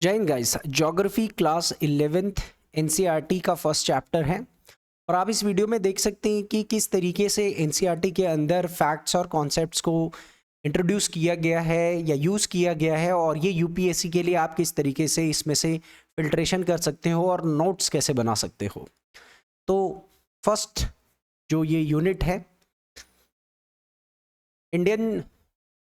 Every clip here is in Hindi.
जय Hind guys. Geography class 11th NCERT का फर्स्ट चैप्टर है और आप इस वीडियो में देख सकते हैं कि किस तरीके से एनसीईआरटी के अंदर फैक्ट्स और कॉन्सेप्ट्स को इंट्रोड्यूस किया गया है या यूज़ किया गया है, और ये यूपीएससी के लिए आप किस तरीके से इसमें से फिल्ट्रेशन कर सकते हो और नोट्स कैसे बना सकते हो। तो फर्स्ट जो ये यूनिट है, Indian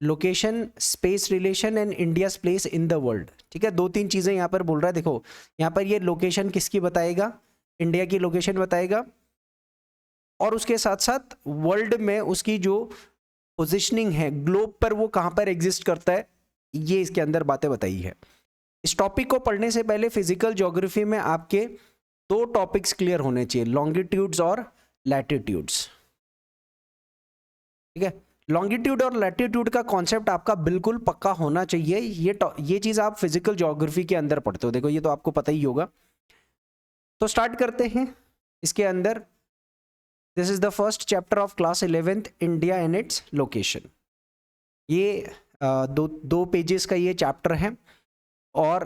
location, space relation and India's place in the world. ठीक है, दो तीन चीज़ें यहाँ पर बोल रहा है। देखो यहाँ पर ये लोकेशन किसकी बताएगा, इंडिया की लोकेशन बताएगा, और उसके साथ साथ वर्ल्ड में उसकी जो पोजिशनिंग है ग्लोब पर, वो कहाँ पर एग्जिस्ट करता है, ये इसके अंदर बातें बताई है। इस टॉपिक को पढ़ने से पहले फिजिकल ज्योग्राफी में आपके दो टॉपिक्स क्लियर होने चाहिए, लॉन्गिट्यूड्स और लैटिट्यूड्स। ठीक है, लॉन्गिट्यूड और लैटिट्यूड का कॉन्सेप्ट आपका बिल्कुल पक्का होना चाहिए। ये चीज़ आप फिजिकल ज्योग्राफी के अंदर पढ़ते हो, देखो ये तो आपको पता ही होगा। तो स्टार्ट करते हैं इसके अंदर। This is the first chapter of class 11th, India and its location. ये दो पेजेस का ये चैप्टर है, और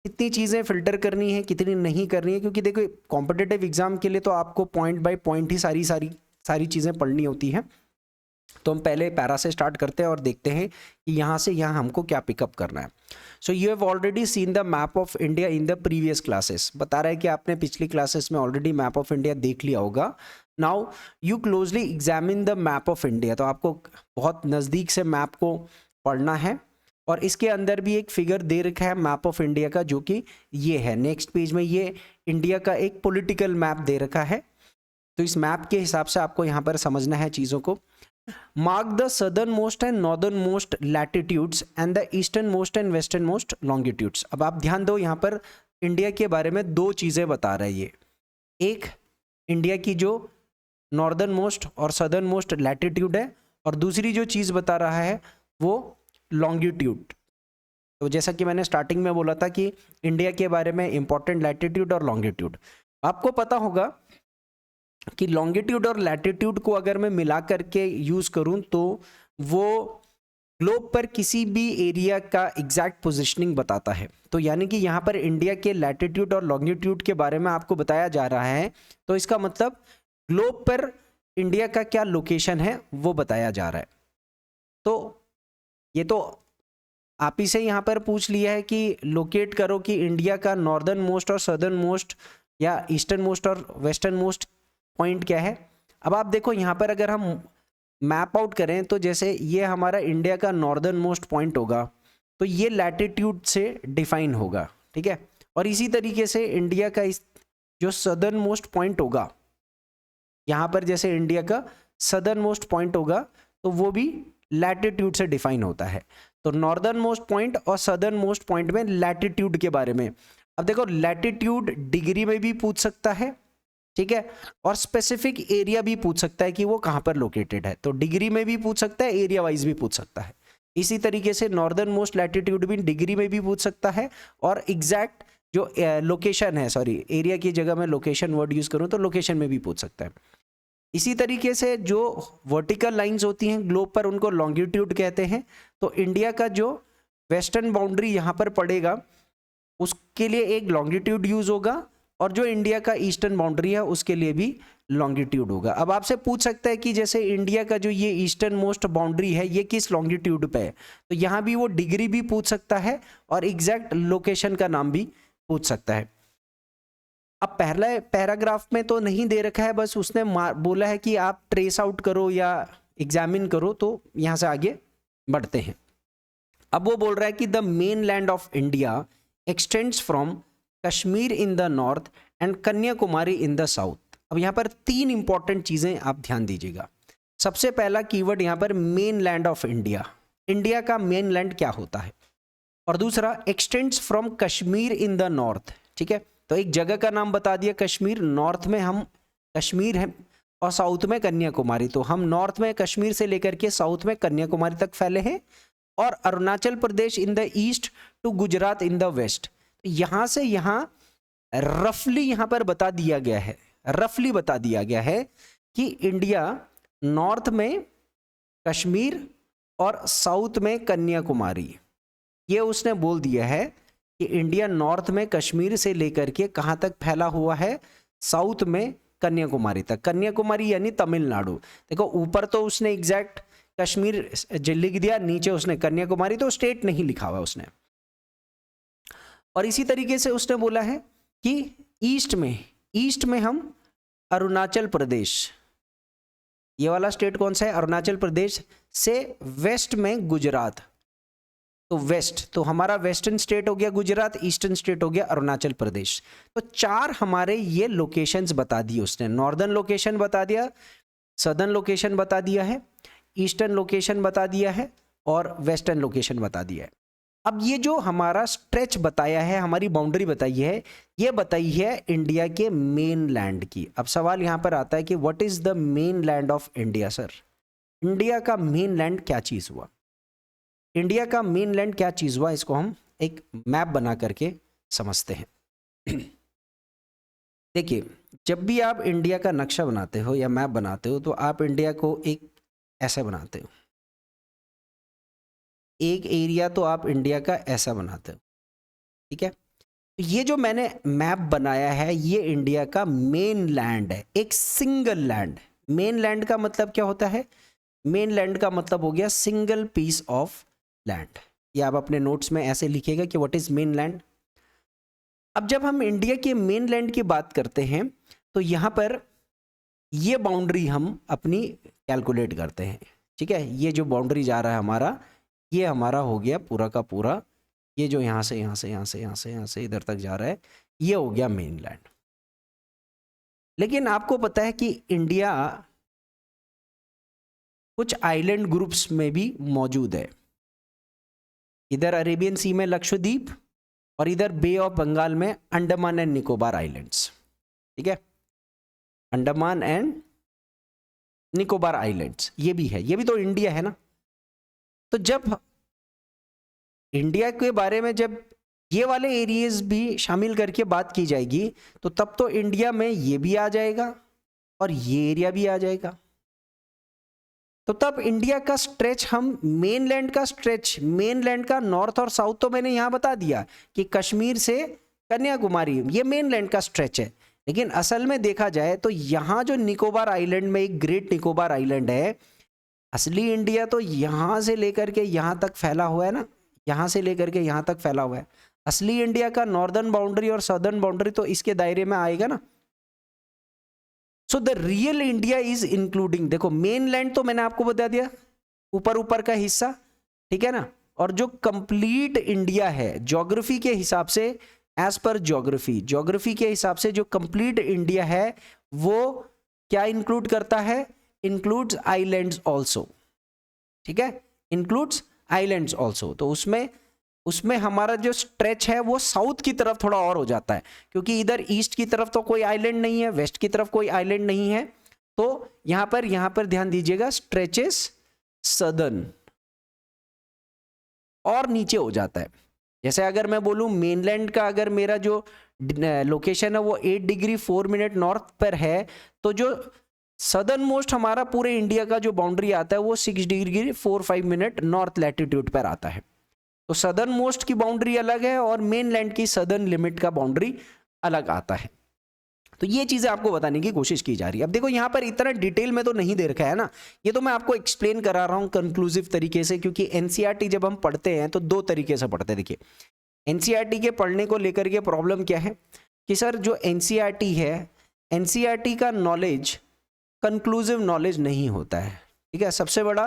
कितनी चीज़ें फिल्टर करनी है कितनी नहीं करनी है, क्योंकि देखो कॉम्पिटिटिव एग्जाम के लिए तो आपको पॉइंट बाय पॉइंट ही सारी चीज़ें पढ़नी होती हैं। तो हम पहले पैरा से स्टार्ट करते हैं और देखते हैं कि यहाँ से यहाँ हमको क्या पिकअप करना है। So you have already seen the map of India in the previous classes. बता रहा है कि आपने पिछली क्लासेस में ऑलरेडी मैप ऑफ इंडिया देख लिया होगा। Now you closely examine the map of India. तो आपको बहुत नज़दीक से मैप को पढ़ना है, और इसके अंदर भी एक फिगर दे रखा है मैप ऑफ इंडिया का, जो कि ये है। नेक्स्ट पेज में ये इंडिया का एक पॉलिटिकल मैप दे रखा है। तो इस मैप के हिसाब से आपको यहाँ पर समझना है चीज़ों को। Mark the southernmost and northernmost latitudes and the easternmost and westernmost longitudes। अब आप ध्यान दो, यहाँ पर इंडिया के बारे में दो चीज़ें बता रहा है ये। एक इंडिया की जो नॉर्दर्न मोस्ट और सदर्न मोस्ट लैटिट्यूड है, और दूसरी जो चीज़ बता रहा है वो लॉन्गिट्यूड। तो जैसा कि मैंने स्टार्टिंग में बोला था कि इंडिया के बारे में इंपॉर्टेंट लैटिट्यूड और लॉन्गिट्यूड। आपको पता होगा कि लॉन्गिट्यूड और लैटिट्यूड को अगर मैं मिला करके यूज़ करूं तो वो ग्लोब पर किसी भी एरिया का एग्जैक्ट पोजीशनिंग बताता है। तो यानी कि यहाँ पर इंडिया के लैटिट्यूड और लॉन्गिट्यूड के बारे में आपको बताया जा रहा है, तो इसका मतलब ग्लोब पर इंडिया का क्या लोकेशन है वो बताया जा रहा है। तो ये तो आप ही से यहाँ पर पूछ लिया है कि लोकेट करो कि इंडिया का नॉर्दर्न मोस्ट और सदर्न मोस्ट या ईस्टर्न मोस्ट और वेस्टर्न मोस्ट पॉइंट क्या है। अब आप देखो यहाँ पर अगर हम मैप आउट करें तो जैसे ये हमारा इंडिया का नॉर्दर्न मोस्ट पॉइंट होगा, तो ये लैटिट्यूड से डिफाइन होगा। ठीक है, और इसी तरीके से इंडिया का जो सदर्न मोस्ट पॉइंट होगा, यहाँ पर जैसे इंडिया का सदर्न मोस्ट पॉइंट होगा तो वो भी लैटिट्यूड से डिफाइन होता है। तो नॉर्दर्न मोस्ट पॉइंट और सदर्न मोस्ट पॉइंट में लैटिट्यूड के बारे में। अब देखो लैटिट्यूड डिग्री में भी पूछ सकता है, ठीक है, और स्पेसिफिक एरिया भी पूछ सकता है कि वो कहाँ पर लोकेटेड है। तो डिग्री में भी पूछ सकता है, एरिया वाइज भी पूछ सकता है। इसी तरीके से नॉर्दर्न मोस्ट लैटिट्यूड भी डिग्री में भी पूछ सकता है, और एग्जैक्ट जो लोकेशन है, सॉरी एरिया की जगह मैं लोकेशन वर्ड यूज करूँ तो लोकेशन में भी पूछ सकता है। इसी तरीके से जो वर्टिकल लाइंस होती हैं ग्लोब पर उनको लॉन्गिट्यूड कहते हैं। तो इंडिया का जो वेस्टर्न बाउंड्री यहाँ पर पड़ेगा उसके लिए एक लॉन्गिट्यूड यूज होगा, और जो इंडिया का ईस्टर्न बाउंड्री है उसके लिए भी लॉन्गिट्यूड होगा। अब आपसे पूछ सकता है कि जैसे इंडिया का जो ये ईस्टर्न मोस्ट बाउंड्री है ये किस लॉन्गिट्यूड पे है, तो यहाँ भी वो डिग्री भी पूछ सकता है और एग्जैक्ट लोकेशन का नाम भी पूछ सकता है। अब पहले पैराग्राफ में तो नहीं दे रखा है, बस उसने बोला है कि आप ट्रेस आउट करो या एग्जामिन करो। तो यहाँ से आगे बढ़ते हैं। अब वो बोल रहा है कि the main land of India extends from Kashmir in the north and Kanyakumari in the south. अब यहाँ पर तीन इंपॉर्टेंट चीज़ें आप ध्यान दीजिएगा। सबसे पहला कीवर्ड यहाँ पर main land of India, India का मेन लैंड क्या होता है, और दूसरा extends from Kashmir in the north. ठीक है, तो एक जगह का नाम बता दिया कश्मीर, नॉर्थ में हम कश्मीर है और साउथ में कन्याकुमारी। तो हम नॉर्थ में कश्मीर से लेकर के साउथ में कन्याकुमारी तक फैले हैं, और Arunachal Pradesh in the east to Gujarat in the west. यहां से यहां रफली यहां पर बता दिया गया है, रफली बता दिया गया है कि इंडिया नॉर्थ में कश्मीर और साउथ में कन्याकुमारी, ये उसने बोल दिया है कि इंडिया नॉर्थ में कश्मीर से लेकर के कहाँ तक फैला हुआ है, साउथ में कन्याकुमारी तक। कन्याकुमारी यानी तमिलनाडु। देखो ऊपर तो उसने एग्जैक्ट कश्मीर लिख दिया, नीचे उसने कन्याकुमारी, तो स्टेट नहीं लिखा हुआ उसने। और इसी तरीके से उसने बोला है कि ईस्ट में हम अरुणाचल प्रदेश, ये वाला स्टेट कौन सा है, अरुणाचल प्रदेश से वेस्ट में गुजरात, तो वेस्ट, तो हमारा वेस्टर्न स्टेट हो गया गुजरात, ईस्टर्न स्टेट हो गया अरुणाचल प्रदेश। तो 4 हमारे ये लोकेशंस बता दिए उसने। नॉर्दर्न लोकेशन बता दिया, सदर्न लोकेशन बता दिया है, ईस्टर्न लोकेशन बता दिया है और वेस्टर्न लोकेशन बता दिया है। अब ये जो हमारा स्ट्रेच बताया है, हमारी बाउंड्री बताई है, ये बताई है इंडिया के मेन लैंड की। अब सवाल यहाँ पर आता है कि what is the main land of India. Sir India का मेन लैंड क्या चीज हुआ, इंडिया का मेन लैंड क्या चीज हुआ, इसको हम एक मैप बना करके समझते हैं। देखिए जब भी आप इंडिया का नक्शा बनाते हो या मैप बनाते हो तो आप इंडिया को एक ऐसा बनाते हो, एक एरिया तो आप इंडिया का ऐसा बनाते हो, ठीक है। तो ये जो मैंने मैप बनाया है ये इंडिया का मेन लैंड है, एक सिंगल लैंड। मेन लैंड का मतलब क्या होता है, मेन लैंड का मतलब हो गया सिंगल पीस ऑफ लैंड। ये आप अपने नोट्स में ऐसे लिखिएगा कि व्हाट इज मेन लैंड। अब जब हम इंडिया के मेन लैंड की बात करते हैं तो यहाँ पर ये बाउंड्री हम अपनी कैलकुलेट करते हैं, ठीक है। ये जो बाउंड्री जा रहा है हमारा, ये हमारा हो गया पूरा का पूरा, ये जो यहाँ से इधर तक जा रहा है, ये हो गया मेन लैंड। लेकिन आपको पता है कि इंडिया कुछ आइलैंड ग्रुप्स में भी मौजूद है। इधर अरेबियन सी में लक्षद्वीप और इधर बे ऑफ बंगाल में अंडमान एंड निकोबार आइलैंड्स, ठीक है। अंडमान एंड निकोबार आइलैंड्स ये भी है, ये भी तो इंडिया है ना। तो जब इंडिया के बारे में जब ये वाले एरियाज भी शामिल करके बात की जाएगी तो तब तो इंडिया में ये भी आ जाएगा और ये एरिया भी आ जाएगा। तो तब इंडिया का स्ट्रेच, हम मेनलैंड का स्ट्रेच, मेनलैंड का नॉर्थ और साउथ तो मैंने यहां बता दिया कि कश्मीर से कन्याकुमारी ये मेनलैंड का स्ट्रेच है। लेकिन असल में देखा जाए तो यहां जो निकोबार आइलैंड में एक ग्रेट निकोबार आइलैंड है, असली इंडिया तो यहां से लेकर के यहां तक फैला हुआ है ना, यहां से लेकर के यहां तक फैला हुआ है। असली इंडिया का नॉर्दर्न बाउंड्री और सदर्न बाउंड्री तो इसके दायरे में आएगा ना। So the real India is including, देखो मेनलैंड तो मैंने आपको बता दिया ऊपर ऊपर का हिस्सा, ठीक है ना। और जो कंप्लीट इंडिया है ज्योग्राफी के हिसाब से, एज पर ज्योग्राफी के हिसाब से जो कंप्लीट इंडिया है वो क्या इंक्लूड करता है, इंक्लूड्स आइलैंड्स ऑल्सो, ठीक है, इंक्लूड्स आइलैंड्स ऑल्सो। तो उसमें हमारा जो स्ट्रेच है वो साउथ की तरफ थोड़ा और हो जाता है, क्योंकि इधर ईस्ट की तरफ तो कोई आइलैंड नहीं है, वेस्ट की तरफ कोई आइलैंड नहीं है। तो यहां पर ध्यान दीजिएगा, स्ट्रेचेस सदर्न और नीचे हो जाता है। जैसे अगर मैं बोलूं मेनलैंड का अगर मेरा जो लोकेशन है वो 8 डिग्री 4 मिनट नॉर्थ पर है, तो जो सदर्न मोस्ट हमारा पूरे इंडिया का जो बाउंड्री आता है वो 6 डिग्री 4-5 मिनट नॉर्थ लैटिट्यूड पर आता है। तो सदर्न मोस्ट की बाउंड्री अलग है और मेनलैंड की सदर्न लिमिट का बाउंड्री अलग आता है। तो ये चीजें आपको बताने की कोशिश की जा रही है। अब देखो यहाँ पर इतना डिटेल में तो नहीं दे रखा है ना, ये तो मैं आपको एक्सप्लेन करा रहा हूँ कंक्लूसिव तरीके से, क्योंकि एनसीईआरटी जब हम पढ़ते हैं तो 2 तरीके से पढ़ते हैं। देखिए एनसीईआरटी के पढ़ने को लेकर के प्रॉब्लम क्या है कि सर जो एनसीईआरटी है, एनसीईआरटी का नॉलेज कंक्लूसिव नॉलेज नहीं होता है, ठीक है। सबसे बड़ा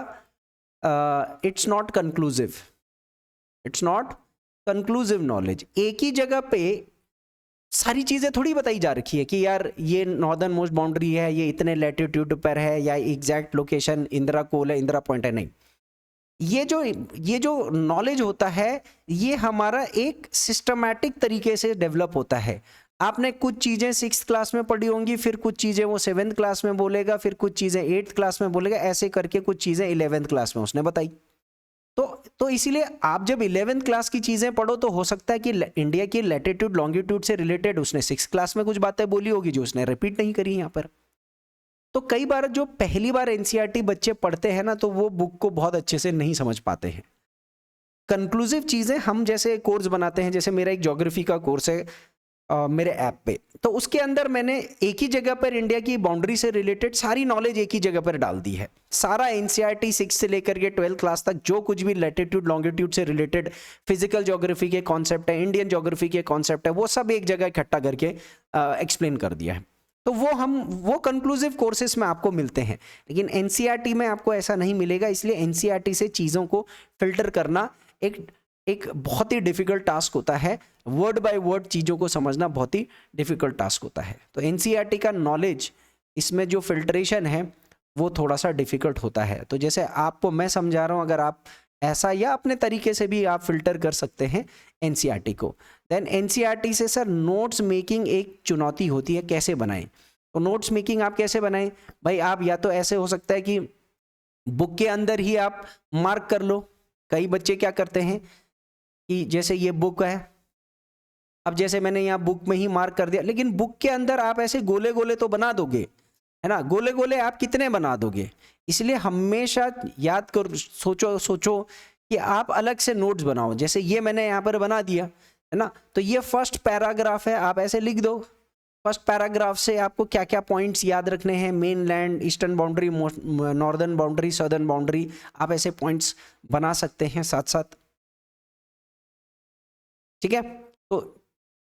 इट्स नॉट कंक्लूसिव नॉलेज। एक ही जगह पे सारी चीजें थोड़ी बताई जा रखी है कि यार ये नॉर्दर्न मोस्ट बाउंड्री है, ये इतने लैटिट्यूड पर है, या एग्जैक्ट लोकेशन इंदिरा कोल है, इंदिरा पॉइंट है, नहीं। ये जो नॉलेज होता है ये हमारा एक सिस्टमैटिक तरीके से डेवलप होता है। आपने कुछ चीजें 6th क्लास में पढ़ी होंगी, फिर कुछ चीजें वो 7th क्लास में बोलेगा, फिर कुछ चीजें 8th क्लास में बोलेगा, ऐसे करके कुछ चीजें 11th क्लास में उसने बताई। तो इसीलिए आप जब 11th क्लास की चीजें पढ़ो तो हो सकता है कि इंडिया की लैटिट्यूड लॉन्गिट्यूड से रिलेटेड उसने 6th क्लास में कुछ बातें बोली होगी जो उसने रिपीट नहीं करी यहाँ पर। तो कई बार जो पहली बार एनसीईआरटी बच्चे पढ़ते हैं ना तो वो बुक को बहुत अच्छे से नहीं समझ पाते हैं। कंक्लूसिव चीज़ें हम जैसे कोर्स बनाते हैं, जैसे मेरा एक ज्योग्राफी का कोर्स है मेरे ऐप पे, तो उसके अंदर मैंने एक ही जगह पर इंडिया की बाउंड्री से रिलेटेड सारी नॉलेज एक ही जगह पर डाल दी है। सारा एनसीईआरटी 6 से लेकर के 12 क्लास तक जो कुछ भी लैटिट्यूड लॉन्गिट्यूड से रिलेटेड फिजिकल ज्योग्राफी के कॉन्सेप्ट है, इंडियन ज्योग्राफी के कॉन्सेप्ट है, वो सब एक जगह इकट्ठा करके एक्सप्लेन कर दिया है। तो वो कंक्लूसिव कोर्सेज में आपको मिलते हैं, लेकिन एनसीईआरटी में आपको ऐसा नहीं मिलेगा। इसलिए एनसीईआरटी से चीज़ों को फिल्टर करना एक बहुत ही डिफिकल्ट टास्क होता है। वर्ड बाय वर्ड चीज़ों को समझना बहुत ही डिफिकल्ट टास्क होता है। तो एनसीईआरटी का नॉलेज, इसमें जो फिल्ट्रेशन है वो थोड़ा सा डिफिकल्ट होता है। तो जैसे आपको मैं समझा रहा हूँ, अगर आप ऐसा या अपने तरीके से भी आप फिल्टर कर सकते हैं एनसीईआरटी को। देन एनसीईआरटी से सर नोट्स मेकिंग एक चुनौती होती है, कैसे बनाएं? तो नोट्स मेकिंग आप कैसे बनाएं भाई? आप या तो ऐसे हो सकता है कि बुक के अंदर ही आप मार्क कर लो। कई बच्चे क्या करते हैं कि जैसे ये बुक है, अब जैसे मैंने यहाँ बुक में ही मार्क कर दिया, लेकिन बुक के अंदर आप ऐसे गोले गोले तो बना दोगे, है ना? गोले गोले आप कितने बना दोगे? इसलिए हमेशा याद कर, सोचो कि आप अलग से नोट्स बनाओ। जैसे ये मैंने यहाँ पर बना दिया, है ना? तो ये फर्स्ट पैराग्राफ है, आप ऐसे लिख दो। फर्स्ट पैराग्राफ से आपको क्या क्या पॉइंट्स याद रखने हैं, main land, eastern boundary, northern boundary, southern boundary, आप ऐसे पॉइंट्स बना सकते हैं साथ साथ। ठीक है, तो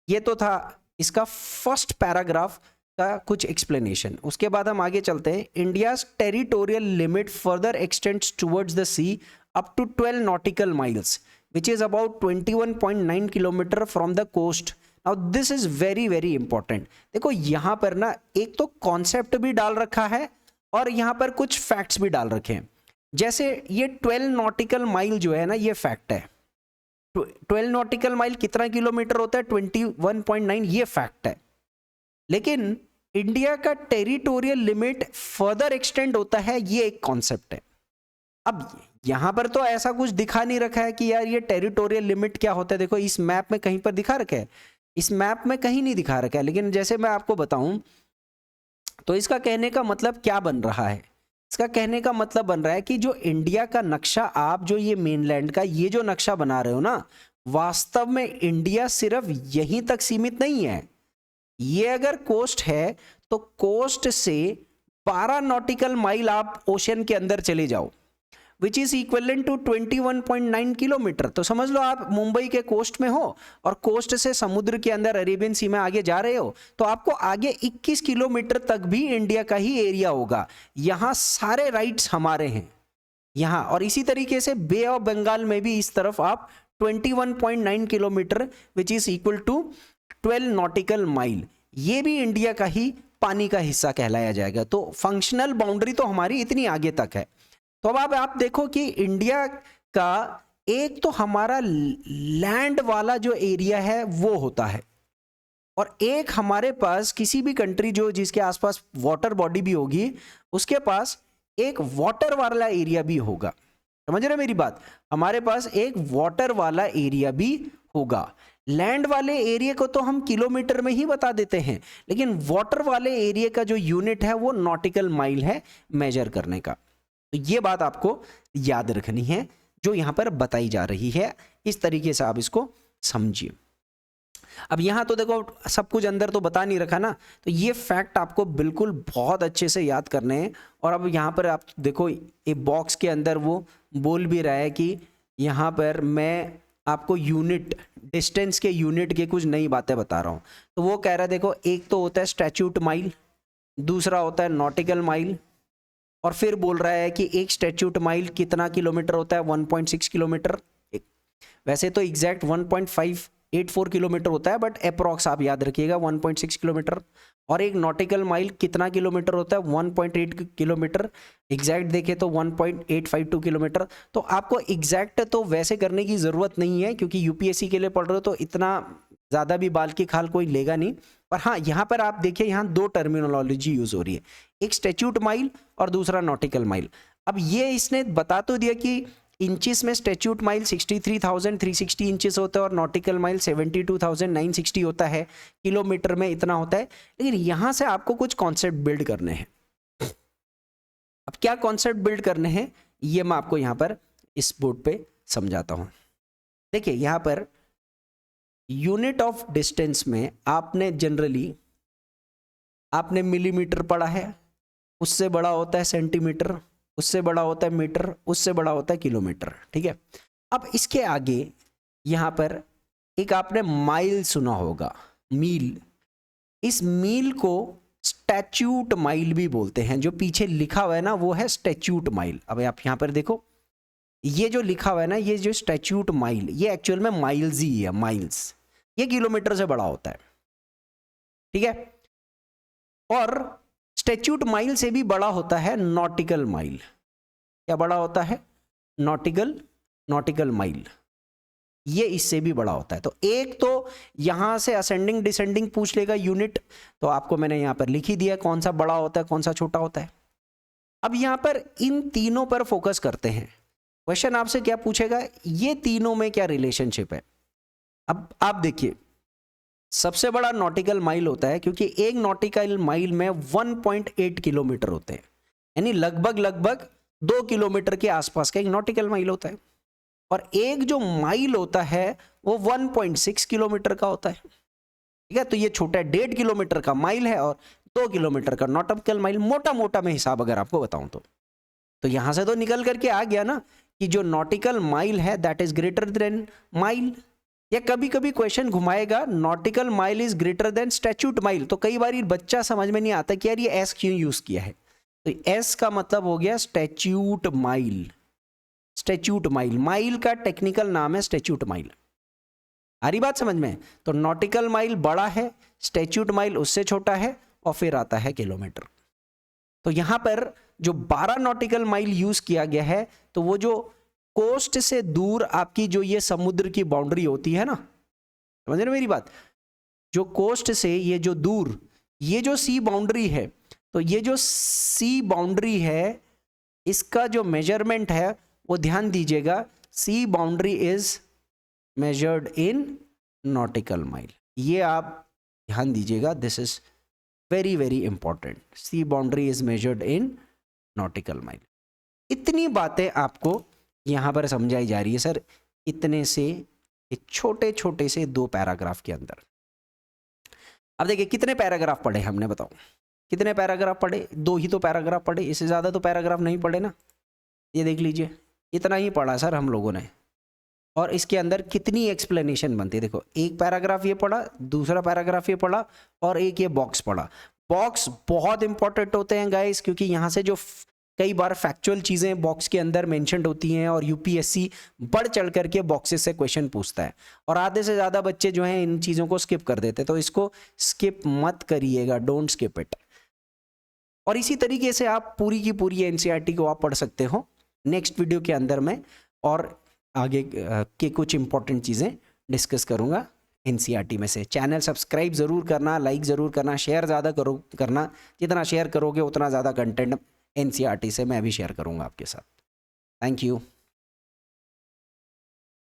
ये तो था इसका फर्स्ट पैराग्राफ का कुछ एक्सप्लेनेशन। उसके बाद हम आगे चलते हैं। India's territorial limit further extends towards the sea up to 12 nautical miles which is about 21.9 kilometre from the coast. Now this is very very important. देखो यहाँ पर ना एक तो कॉन्सेप्ट भी डाल रखा है और यहाँ पर कुछ फैक्ट्स भी डाल रखे हैं। जैसे ये 12 नॉटिकल माइल जो है ना, ये फैक्ट है। 12 नॉटिकल माइल कितना किलोमीटर होता है? 21.9, ये फैक्ट है। लेकिन इंडिया का टेरिटोरियल लिमिट फर्दर एक्सटेंड होता है, ये एक कॉन्सेप्ट है। अब यहां पर तो ऐसा कुछ दिखा नहीं रखा है कि यार ये टेरिटोरियल लिमिट क्या होता है। देखो इस मैप में कहीं पर दिखा रखा है? इस मैप में कहीं नहीं दिखा रखा है। लेकिन जैसे मैं आपको बताऊं तो इसका कहने का मतलब क्या बन रहा है? इसका कहने का मतलब बन रहा है कि जो इंडिया का नक्शा, आप जो ये मेनलैंड का ये जो नक्शा बना रहे हो ना, वास्तव में इंडिया सिर्फ यहीं तक सीमित नहीं है। ये अगर कोस्ट है तो कोस्ट से 12 नॉटिकल माइल आप ओशन के अंदर चले जाओ, which is equivalent to 21.9 kilometre. तो समझ लो आप मुंबई के कोस्ट में हो और कोस्ट से समुद्र के अंदर अरेबियन सी में आगे जा रहे हो, तो आपको आगे 21 किलोमीटर तक भी इंडिया का ही एरिया होगा। यहाँ सारे राइट्स हमारे हैं यहाँ। और इसी तरीके से बे ऑफ बंगाल में भी इस तरफ आप 21.9 kilometre which is equal to 12 nautical mile, ये भी इंडिया का ही पानी का हिस्सा कहलाया जाएगा। तो फंक्शनल बाउंड्री तो हमारी इतनी आगे तक है। तो अब आप देखो कि इंडिया का एक तो हमारा लैंड वाला जो एरिया है वो होता है, और एक हमारे पास किसी भी कंट्री जो जिसके आसपास वाटर बॉडी भी होगी उसके पास एक वाटर वाला एरिया भी होगा। समझ रहे मेरी बात? हमारे पास एक वाटर वाला एरिया भी होगा। लैंड वाले एरिया को तो हम किलोमीटर में ही बता देते हैं, लेकिन वाटर वाले एरिया का जो यूनिट है वो नॉटिकल माइल है मेजर करने का। तो ये बात आपको याद रखनी है जो यहां पर बताई जा रही है। इस तरीके से आप इसको समझिए। अब यहां तो देखो सब कुछ अंदर तो बता नहीं रखा ना, तो ये फैक्ट आपको बिल्कुल बहुत अच्छे से याद करने हैं। और अब यहां पर आप देखो एक बॉक्स के अंदर वो बोल भी रहा है कि यहां पर मैं आपको यूनिट, डिस्टेंस के यूनिट के कुछ नई बातें बता रहा हूं। तो वो कह रहा है देखो, एक तो होता है स्टैच्यूट माइल, दूसरा होता है नॉटिकल माइल, और फिर बोल रहा है कि एक स्टैच्यूट माइल कितना किलोमीटर होता है? 1.6 किलोमीटर। वैसे तो एग्जैक्ट 1.584 किलोमीटर होता है, बट अप्रॉक्स आप याद रखिएगा 1.6 किलोमीटर। और एक नॉटिकल माइल कितना किलोमीटर होता है? 1.8 किलोमीटर। एग्जैक्ट देखें तो 1.852 किलोमीटर। तो आपको एग्जैक्ट तो वैसे करने की ज़रूरत नहीं है, क्योंकि यूपीएससी के लिए पढ़ रहे हो तो इतना ज़्यादा भी बाल की खाल कोई लेगा नहीं। पर हाँ, यहाँ पर आप देखिए यहाँ दो टर्मिनोलॉजी यूज़ हो रही है, एक स्टैच्यूट माइल और दूसरा नॉटिकल माइल। अब ये इसने बता तो दिया कि इंचेस में स्टैच्यूट माइल 63,360 इंचेस होता है और नॉटिकल माइल 72,960 होता है, किलोमीटर में इतना होता है। लेकिन यहाँ से आपको कुछ कॉन्सेप्ट बिल्ड करने हैं। अब क्या कॉन्सेप्ट बिल्ड करने हैं ये मैं आपको यहाँ पर इस बोर्ड पे समझाता हूँ। देखिए यहाँ पर यूनिट ऑफ डिस्टेंस में आपने जनरली आपने मिलीमीटर पढ़ा है, उससे बड़ा होता है सेंटीमीटर, उससे बड़ा होता है मीटर, उससे बड़ा होता है किलोमीटर, ठीक है। अब इसके आगे यहाँ पर एक आपने माइल सुना होगा, मील। इस मील को स्टैच्यूट माइल भी बोलते हैं। जो पीछे लिखा हुआ है ना वो है स्टैच्यूट माइल। अब आप यहाँ पर देखो, ये जो लिखा हुआ है ना, ये जो स्टैच्यूट माइल, ये एक्चुअल में माइल्स ही है, माइल्स। ये किलोमीटर से बड़ा होता है, ठीक है। और स्टैच्यूट माइल से भी बड़ा होता है नॉटिकल माइल। क्या बड़ा होता है? Nautical mile. ये इससे भी बड़ा होता है। तो एक तो यहां से असेंडिंग डिसेंडिंग पूछ लेगा यूनिट, तो आपको मैंने यहां पर लिख ही दिया कौन सा बड़ा होता है कौन सा छोटा होता है। अब यहां पर इन तीनों पर फोकस करते हैं। क्वेश्चन आपसे क्या पूछेगा, ये तीनों में क्या रिलेशनशिप है। अब आप देखिए, सबसे बड़ा नॉटिकल माइल होता है क्योंकि एक नॉटिकल माइल में 1.8 किलोमीटर होते हैं, यानी लगभग 2 किलोमीटर के आसपास का एक नॉटिकल माइल होता है। और एक जो माइल होता है वो 1.6 किलोमीटर का होता है, ठीक है। तो ये छोटा है, 1.5 किलोमीटर का माइल है और 2 किलोमीटर का नॉटिकल माइल, मोटा मोटा में हिसाब अगर आपको बताऊं तो यहां से तो निकल करके आ गया ना कि जो नॉटिकल माइल है that is greater than mile. या कभी कभी क्वेश्चन घुमाएगा nautical mile is greater than statute mile, तो कई बार बच्चा समझ में नहीं आता कि यार ये एस क्यों यूज किया है। तो एस का मतलब हो गया statute mile. Statute mile, mile का टेक्निकल नाम है स्टैच्यूट माइल। आ रही बात समझ में? तो नॉटिकल माइल बड़ा है, स्टैच्यूट माइल उससे छोटा है, और फिर आता है किलोमीटर। तो यहां पर जो 12 नॉटिकल माइल यूज किया गया है, तो वो जो कोस्ट से दूर आपकी जो ये समुद्र की बाउंड्री होती है ना, समझ रहे मेरी बात, जो कोस्ट से ये जो दूर, ये जो सी बाउंड्री है, तो ये जो सी बाउंड्री है इसका जो मेजरमेंट है वो ध्यान दीजिएगा, sea boundary is measured in nautical mile. ये आप ध्यान दीजिएगा, this is very very important. Sea boundary is measured in nautical mile. इतनी बातें आपको यहां पर समझाई जा रही है सर, इतने से छोटे छोटे से 2 पैराग्राफ के अंदर। अब देखिए कितने पैराग्राफ पढ़े हमने, बताओ कितने पैराग्राफ पढ़े? 2 ही तो पैराग्राफ पढ़े, इससे ज़्यादा तो पैराग्राफ नहीं पढ़े ना। ये देख लीजिए, इतना ही पढ़ा सर हम लोगों ने, और इसके अंदर कितनी एक्सप्लेनेशन बनती है। देखो, एक पैराग्राफ ये पढ़ा, दूसरा पैराग्राफ ये पढ़ा, और एक ये बॉक्स पढ़ा। बॉक्स बहुत इंपॉर्टेंट होते हैं गाइस, क्योंकि यहाँ से जो कई बार फैक्चुअल चीज़ें बॉक्स के अंदर मेंशन्ड होती हैं, और यूपीएससी बढ़ चढ़ करके बॉक्सेस से क्वेश्चन पूछता है, और आधे से ज़्यादा बच्चे जो हैं इन चीज़ों को स्किप कर देते हैं। तो इसको स्किप मत करिएगा, डोंट स्किप इट। और इसी तरीके से आप पूरी की पूरी एनसीईआरटी को आप पढ़ सकते हो नेक्स्ट वीडियो के अंदर में, और आगे के कुछ इंपॉर्टेंट चीज़ें डिस्कस करूँगा एनसीईआरटी में से। चैनल सब्सक्राइब ज़रूर करना, लाइक ज़रूर करना, शेयर ज़्यादा करना। जितना शेयर करोगे उतना ज़्यादा कंटेंट एनसीईआरटी से मैं भी शेयर करूँगा आपके साथ। Thank you.